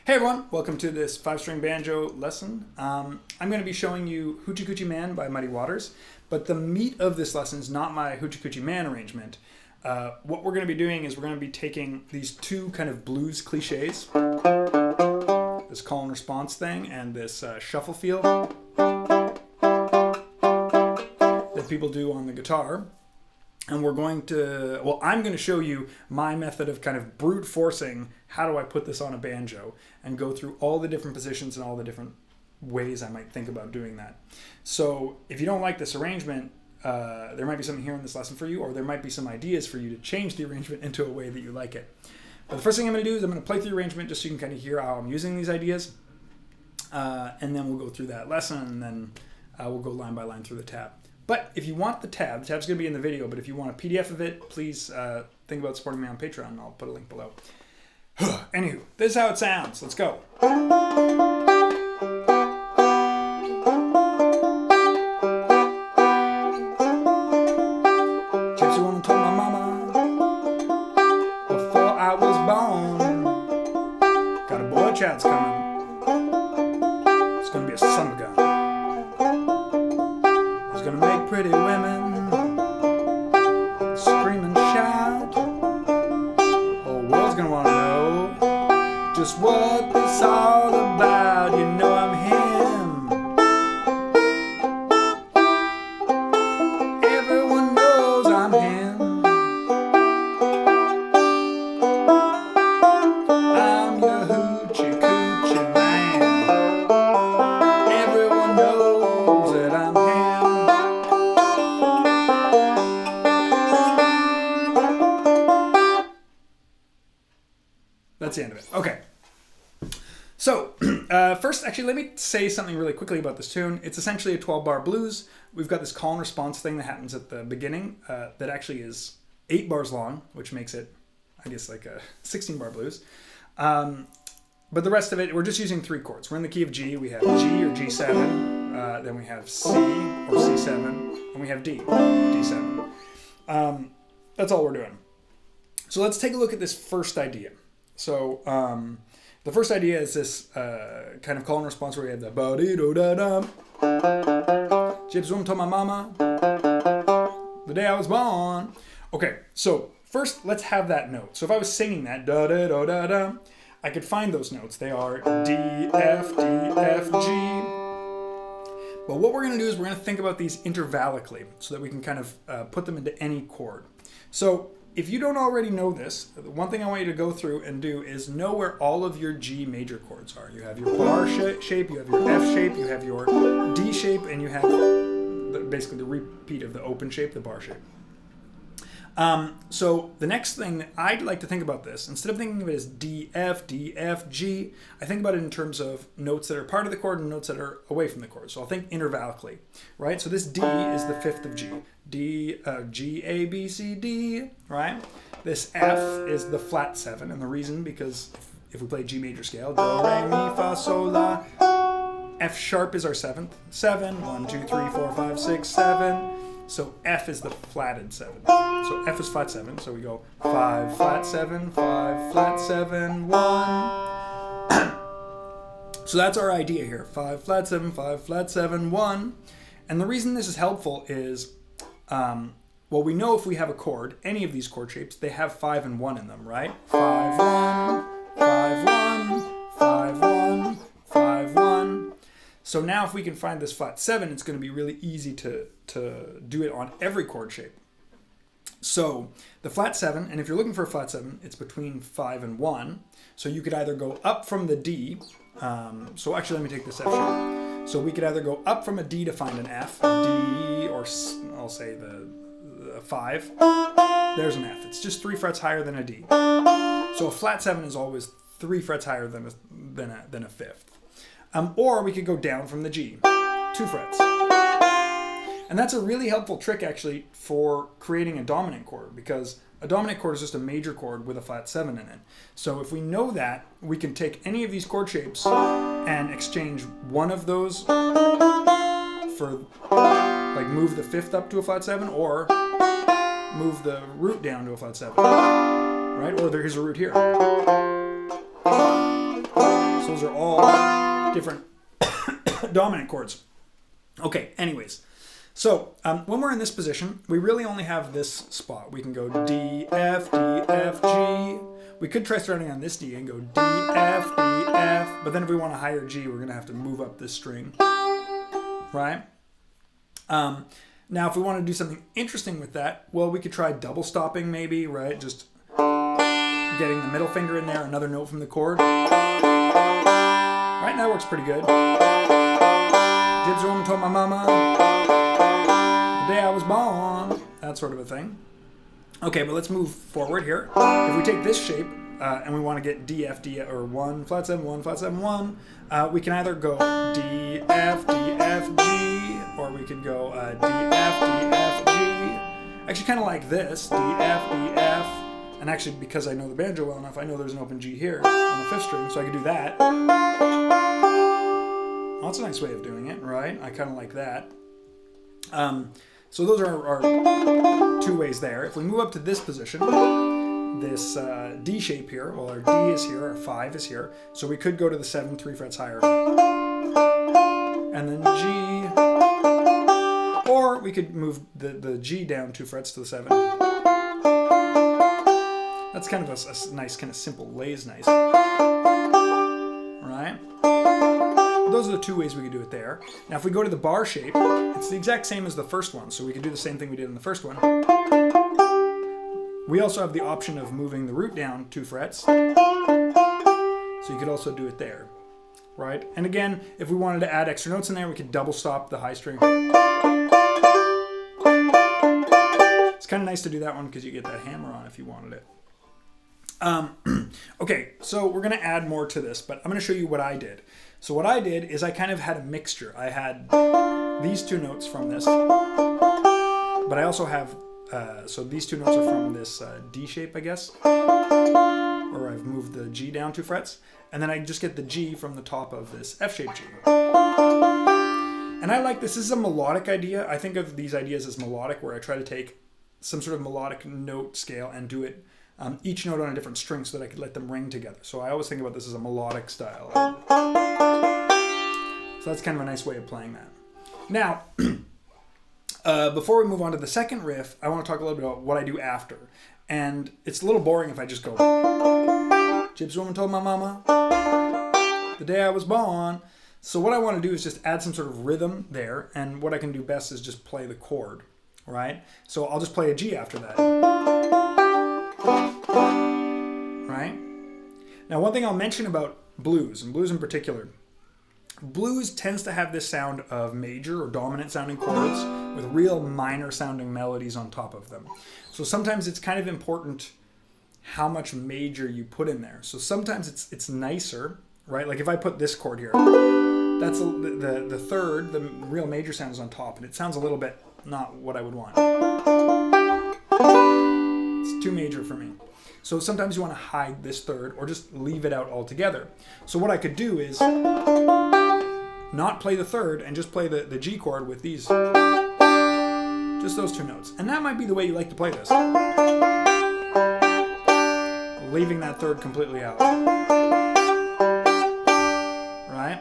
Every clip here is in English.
Hey everyone, welcome to this 5-string banjo lesson. I'm going to be showing you Hoochie Coochie Man by Muddy Waters, but the meat of this lesson is not my Hoochie Coochie Man arrangement. What we're going to be doing is we're going to be taking these two kind of blues cliches, this call and response thing and this shuffle feel that people do on the guitar. And we're going to, well, I'm going to show you my method of kind of brute forcing how do I put this on a banjo and go through all the different positions and all the different ways I might think about doing that. So if you don't like this arrangement, there might be something here in this lesson for you, or there might be some ideas for you to change the arrangement into a way that you like it. But the first thing I'm going to do is I'm going to play through the arrangement just so you can kind of hear how I'm using these ideas. And then we'll go through that lesson, and then we'll go line by line through the tab. But if you want the tab's going to be in the video, but if you want a PDF of it, please think about supporting me on Patreon. I'll put a link below. Anywho, this is how it sounds. Let's go. Gypsy woman told my mama before I was born, got a boy child's coming. It's going to be a summer gun. Gonna make pretty women scream and shout. Whole world's gonna wanna know just what this all about. You know I'm him. Everyone knows I'm him. I'm your Hoochie Coochie Man. Everyone knows that I'm him. That's the end of it. Okay. So, first, actually, let me say something really quickly about this tune. It's essentially a 12-bar blues. We've got this call and response thing that happens at the beginning that actually is 8 bars long, which makes it, I guess, like a 16-bar blues. But the rest of it, we're just using 3 chords. We're in the key of G. We have G or G7. Then we have C or C7. And we have D, D7. That's all we're doing. So let's take a look at this first idea. So the first idea is this kind of call and response where we have the ba-dee-do-da-dum. Gypsy woman told my mama the day I was born. Okay, so first let's have that note. So if I was singing that da-da-da-da-da, I could find those notes. They are D, F, D, F, G. But what we're going to do is we're going to think about these intervallically so that we can kind of put them into any chord. So if you don't already know this, one thing I want you to go through and do is know where all of your G major chords are. You have your bar shape, you have your F shape, you have your D shape, and you have basically the repeat of the open shape, the bar shape. So the next thing that I'd like to think about this, instead of thinking of it as D, F, G, I think about it in terms of notes that are part of the chord and notes that are away from the chord. So I'll think intervallically, right? So this D is the 5th of G. D, G, A, B, C, D, right? This F is the flat 7, and the reason, because if we play G major scale, do, re, mi, fa, sol, la, F sharp is our 7th. 7, 1, 2, 3, 4, 5, 6, 7. So F is the flatted 7. So F is flat 7, so we go 5, flat 7, 5, flat 7, 1. So that's our idea here. 5, flat 7, 5, flat 7, 1. And the reason this is helpful is, well, we know if we have a chord, any of these chord shapes, they have 5 and 1 in them, right? 5, 1, 5, 1, 5, 1, 5, 1. So now if we can find this flat 7, it's going to be really easy to do it on every chord shape. So the flat 7, and if you're looking for a flat 7, it's between 5 and 1. So you could either go up from the D. So actually, let me take this F shape. So we could either go up from a D to find an F, D, or I'll say the 5. There's an F. It's just 3 frets higher than a D. So a flat 7 is always 3 frets higher than a 5th. Or we could go down from the G, 2 frets. And that's a really helpful trick, actually, for creating a dominant chord, because a dominant chord is just a major chord with a flat 7 in it. So if we know that, we can take any of these chord shapes and exchange one of those for, like, move the 5th up to a flat 7, or move the root down to a flat 7, right? Or there's a root here. those are all different dominant chords. Okay, anyways. So when we're in this position, we really only have this spot. We can go D, F, G. We could try starting on this D and go D, F, but then if we want a higher G, we're going to have to move up this string, right? Now, if we want to do something interesting with that, well, we could try double stopping maybe, right? Just getting the middle finger in there, another note from the chord. Right, that works pretty good. Gypsy woman told my mama the day I was born, that sort of a thing. Okay, but let's move forward here. If we take this shape and we want to get D, F, D, or 1, flat 7, 1, flat 7, 1, we can either go D, F, G, or we could go D, F, G. Actually, kind of like this, D, F, and actually because I know the banjo well enough, I know there's an open G here on the 5th string, so I could do that. Well, that's a nice way of doing it, right? I kind of like that. So those are our 2 ways there. If we move up to this position, this D shape here, well, our D is here, our 5 is here, so we could go to the 7, 3 frets higher, and then G, or we could move the G down 2 frets to the 7. That's kind of a nice, kind of simple lays nice, right? Those are the 2 ways we could do it there. Now, if we go to the bar shape, it's the exact same as the first one, so we could do the same thing we did in the first one. We also have the option of moving the root down 2 frets, so you could also do it there, right? And again, if we wanted to add extra notes in there, we could double stop the high string. It's kind of nice to do that one because you get that hammer on if you wanted it. Okay, so we're going to add more to this, but I'm going to show you what I did. So what I did is I kind of had a mixture. I had these 2 notes from this, but I also have, so these 2 notes are from this D shape, I guess, or I've moved the G down 2 frets, and then I just get the G from the top of this F-shaped G. And I like this. This is a melodic idea. I think of these ideas as melodic, where I try to take some sort of melodic note scale and do it each note on a different string so that I could let them ring together. So I always think about this as a melodic style. So that's kind of a nice way of playing that. Now, before we move on to the second riff, I want to talk a little bit about what I do after. And it's a little boring if I just go, Gypsy woman told my mama the day I was born. So what I want to do is just add some sort of rhythm there, and what I can do best is just play the chord, right? So I'll just play a G after that. Right? Now, one thing I'll mention about blues, and blues in particular, blues tends to have this sound of major or dominant sounding chords with real minor sounding melodies on top of them. So sometimes it's kind of important how much major you put in there. So sometimes it's nicer, right? Like if I put this chord here, that's the third, the real major sound is on top, and it sounds a little bit not what I would want. It's too major for me. So sometimes you want to hide this third or just leave it out altogether. So what I could do is not play the third and just play the G chord with these, just those 2 notes. And that might be the way you like to play this. Leaving that third completely out. Right?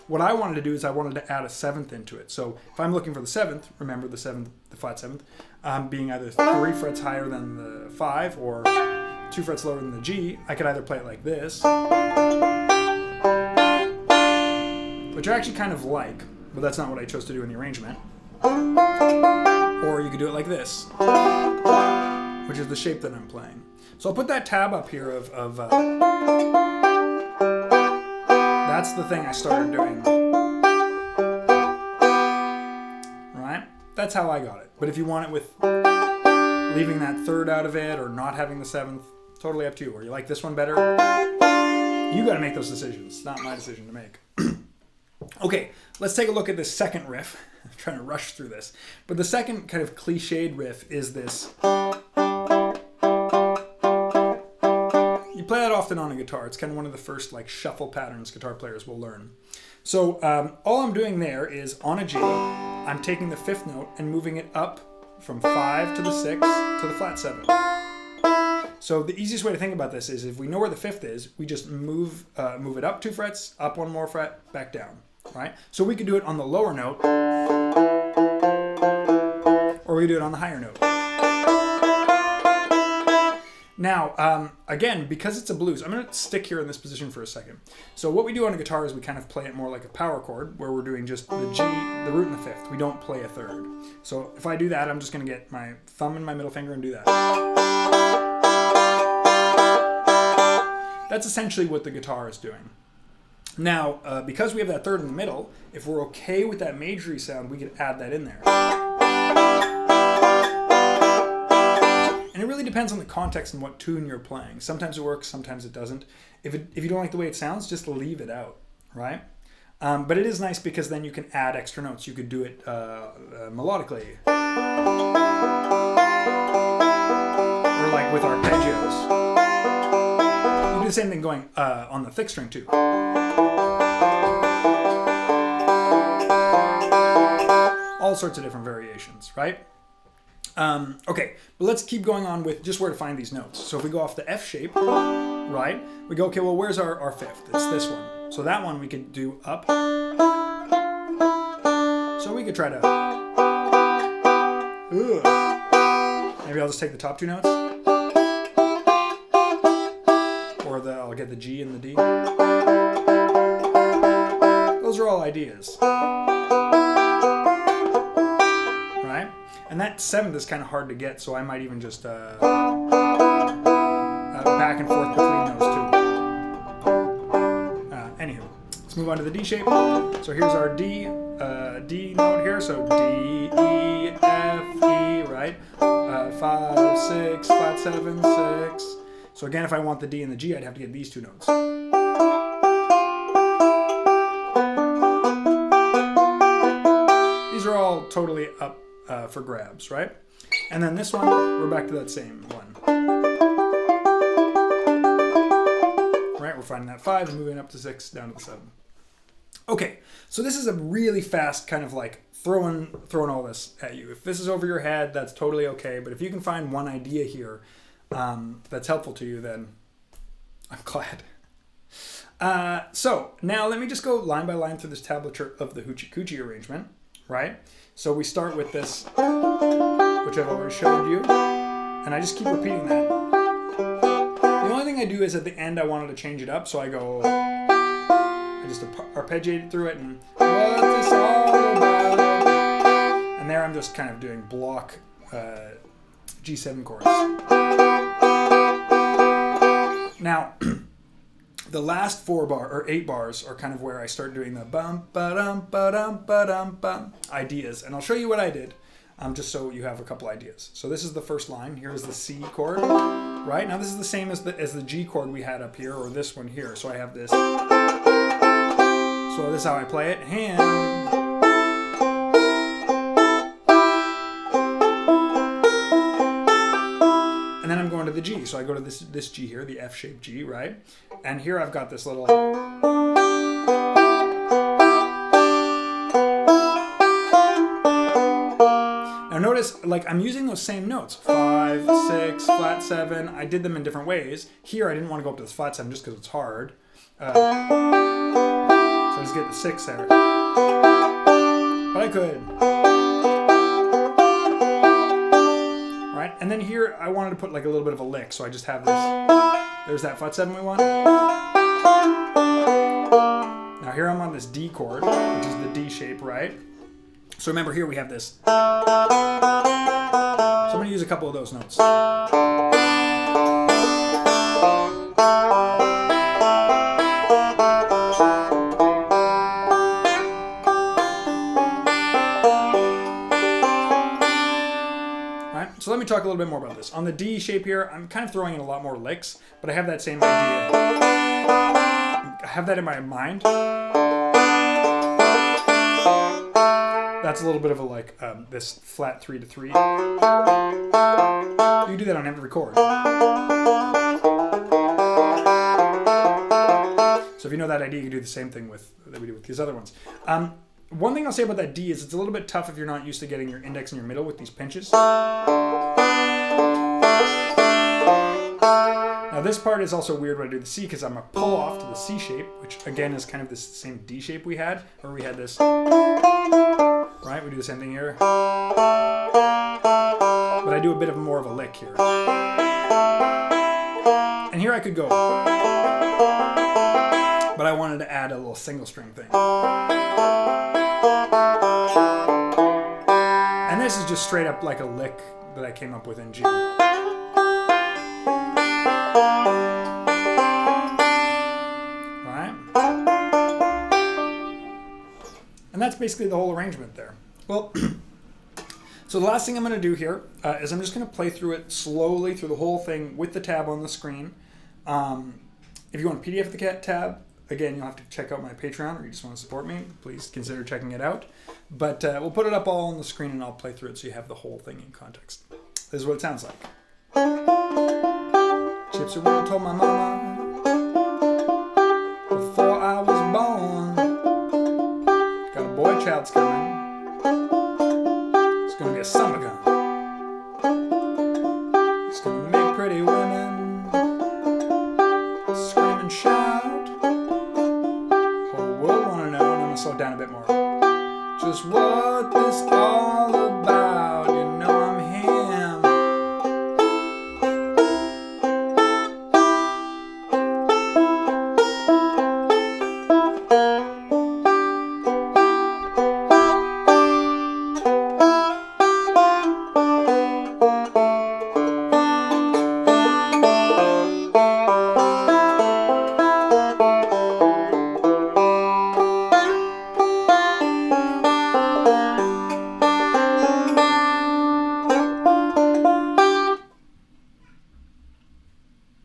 What I wanted to do is I wanted to add a 7th into it. So if I'm looking for the 7th, remember the 7th, the flat 7th, being either 3 frets higher than the 5 or 2 frets lower than the G, I could either play it like this, which I actually kind of like, but that's not what I chose to do in the arrangement. Or you could do it like this, which is the shape that I'm playing. So I'll put that tab up here of that's the thing I started doing. Right? That's how I got it. But if you want it with leaving that third out of it or not having the 7th, totally up to you. Or you like this one better, you got to make those decisions. It's not my decision to make. Okay, let's take a look at this second riff. I'm trying to rush through this. But the second kind of cliched riff is this. You play that often on a guitar. It's kind of one of the first like shuffle patterns guitar players will learn. So all I'm doing there is on a G, I'm taking the 5th note and moving it up from 5 to the 6 to the flat 7. So the easiest way to think about this is if we know where the fifth is, we just move it up 2 frets, up 1 more fret, back down, right? So we could do it on the lower note, or we could do it on the higher note. Now, again, because it's a blues, I'm going to stick here in this position for a second. So what we do on a guitar is we kind of play it more like a power chord, where we're doing just the G, the root, and the fifth. We don't play a third. So if I do that, I'm just going to get my thumb and my middle finger and do that. That's essentially what the guitar is doing. Now, because we have that third in the middle, if we're okay with that majory sound, we could add that in there. And it really depends on the context and what tune you're playing. Sometimes it works, sometimes it doesn't. If you don't like the way it sounds, just leave it out, right? But it is nice because then you can add extra notes. You could do it melodically. Or like with arpeggios. You do the same thing going on the thick string too. All sorts of different variations, right? Okay, but let's keep going on with just where to find these notes. So if we go off the F shape, right, we go, okay, well, where's our fifth? It's this one. So that one we could do up. So we could try to... Maybe I'll just take the top 2 notes. Or I'll get the G and the D. Those are all ideas. Right? And that 7th is kind of hard to get, so I might even just back and forth between those 2. Anywho, let's move on to the D shape. So here's our D note here. So D, E, F, E, right? 5, 6, flat 7, 6. So again, if I want the D and the G, I'd have to get these 2 notes. These are all totally up for grabs, right? And then this one, we're back to that same one. Right, we're finding that 5 and moving up to 6, down to the 7. Okay, so this is a really fast kind of like throwing all this at you. If this is over your head, that's totally okay. But if you can find one idea here that's helpful to you, then I'm glad. So now let me just go line by line through this tablature of the Hoochie Coochie arrangement, right? So we start with this, which I've already showed you, and I just keep repeating that. The only thing I do is at the end I wanted to change it up, so I go, I just arpeggiate through it and what's this all about? And there I'm just kind of doing block G7 chords. Now, the last 8 bars are kind of where I start doing the bum ba dum ba dum ba dum bum ideas, and I'll show you what I did, just so you have a couple ideas. So this is the first line. Here's the C chord, right? Now this is the same as the G chord we had up here, or this one here. So I have this. So this is how I play it. Hand. And then I'm going to the G. So I go to this G here, the F-shaped G, right? And here I've got this little... Now notice, like, I'm using those same notes. 5, 6, flat 7. I did them in different ways. Here I didn't want to go up to this flat 7 just because it's hard. So I just get the 6 there. But I could. Right? And then here I wanted to put like a little bit of a lick, so I just have this. There's that flat 7 we want. Now here I'm on this D chord, which is the D shape, right? So remember here we have this. So I'm going to use a couple of those notes. So let me talk a little bit more about this. On the D shape here, I'm kind of throwing in a lot more licks, but I have that same idea. I have that in my mind. That's a little bit of a like this flat 3 to 3. You do that on every chord. So if you know that idea, you can do the same thing that we do with these other ones. One thing I'll say about that D is it's a little bit tough if you're not used to getting your index and your middle with these pinches. Now this part is also weird when I do the C because I'm going to pull off to the C shape, which again is kind of this same D shape we had, where we had this, right? We do the same thing here. But I do a bit of more of a lick here. And here I could go. But I wanted to add a little single string thing. And this is just straight up like a lick that I came up with in G. Right? And that's basically the whole arrangement there. Well, so the last thing I'm going to do here is I'm just going to play through it slowly through the whole thing with the tab on the screen. If you want to PDF the tab, again, you'll have to check out my Patreon, or you just want to support me, please consider checking it out. But we'll put it up all on the screen and I'll play through it so you have the whole thing in context. This is what it sounds like. Chips are real, told my mama before I was born. Got a boy child's coming. It's gonna be a summer gun. It's gonna make pretty women scream and shout. Whole world wanna know, and I'm gonna slow it down a bit more. Just what this